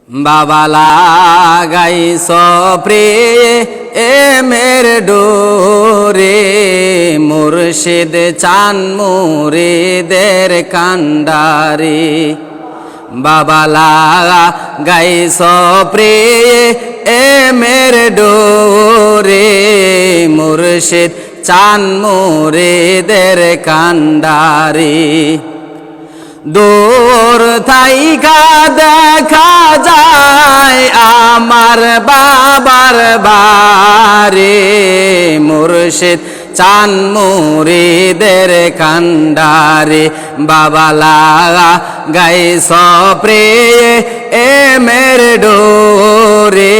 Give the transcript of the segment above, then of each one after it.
বাবা লাগাইছ প্রেমের ডোরে মুর্শিদ চান মুরিদের কান্ডারে বাবা লাগাইছ প্রেমের ডোরে মুর্শিদ চান মুরিদের কান্ডারে দূর থাইকা দেখা যায় আমার বাবার বাড়ি মুর্শিদ চান মুরিদের কান্ডারে বাবা লাগাইছ প্রেমের ডোরে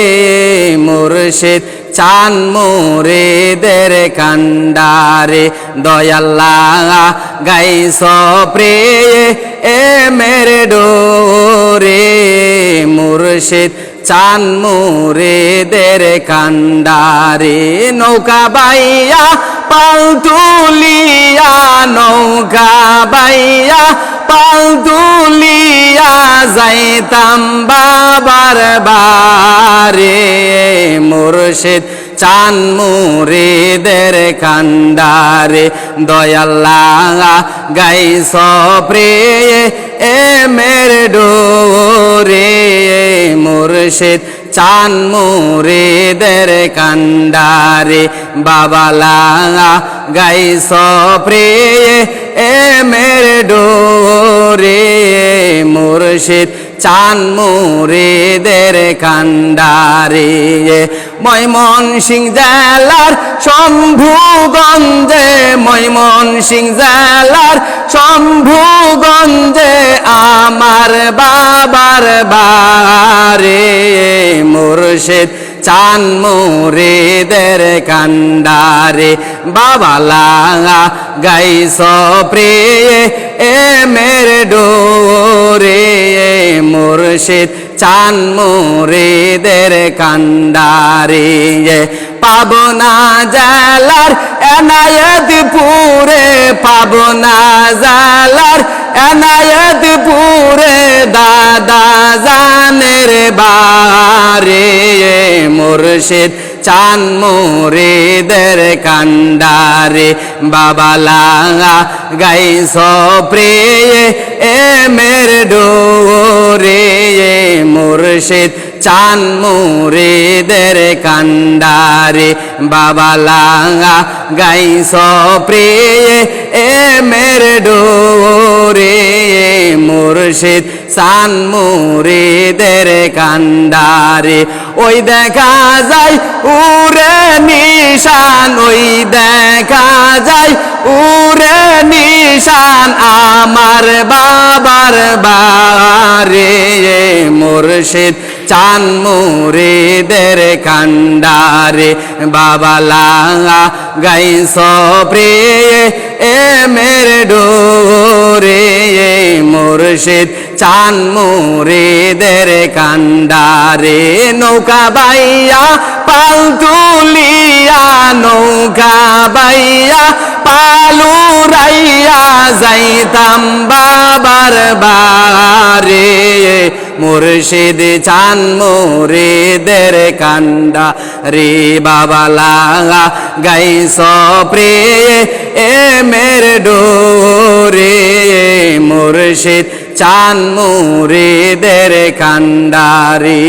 মুর্শিদ চান মুরিদের কান্ডারে দয়াল লাগাইছ প্রেমের ডোরে মুর্শিদ চান মুরিদের কান্ডারে নৌকা বাইয়া পাল তুলিয়া নৌকা বাইয়া পাল তুলিয়া যাইতাম বাবার বাড়ি মুর্শিদ চান মুরিদের কান্ডারে দয়াল লাগাইছ প্রেমের ডোরে মুর্শিদ চান মুরিদের কান্ডারে বাবা লাগাইছ প্রেমের ডোরে মুর্শিদ চান মুরিদের কান্ডারে ময়মনসিংহ জেলার শম্ভুগঞ্জে ময়মনসিংহ জেলার শম্ভুগঞ্জে আমার বাবার বাড়ি মুর্শিদ চান মুরিদের কান্ডারে বাবা লাগাইছ প্রেমের ডোরে মুর্শিদ চান মুরিদের কান্ডারে পাবনা জেলার এনায়েতপুরে পাবনা জেলার এনায়েতপুরে দাদা জানের বাড়ি মুর্শিদ চান মুরিদের কান্ডারে বাবা লাগাইছ প্রেমের ডোরে মুর্শিদ চান মুরিদের কান্ডারে বাবা লাগাইছ প্রেমের ডোরে মুর্শিদ চান মুরিদের কান্ডারে ওই দেখা যায় উরে নিশান ওই দেখা যায় উরে নিশান আমার বাবার বাড়ি মুর্শিদ চান মুরিদের কান্ডারে বাবা লাগাইছ প্রেমের ডোরে মুর্শিদ চান মুরিদের কান্ডারে নৌকা বাইয়া পাল তুলিয়া নৌকা বাইয়া পালুরাইয়া যাইতাম বাবার বাড়ি মুর্শিদ চান মুরিদের কান্ডারে বাবা লাগাইছ প্রেমের ডোরে মুর্শিদ চান মুরিদের কান্ডারে।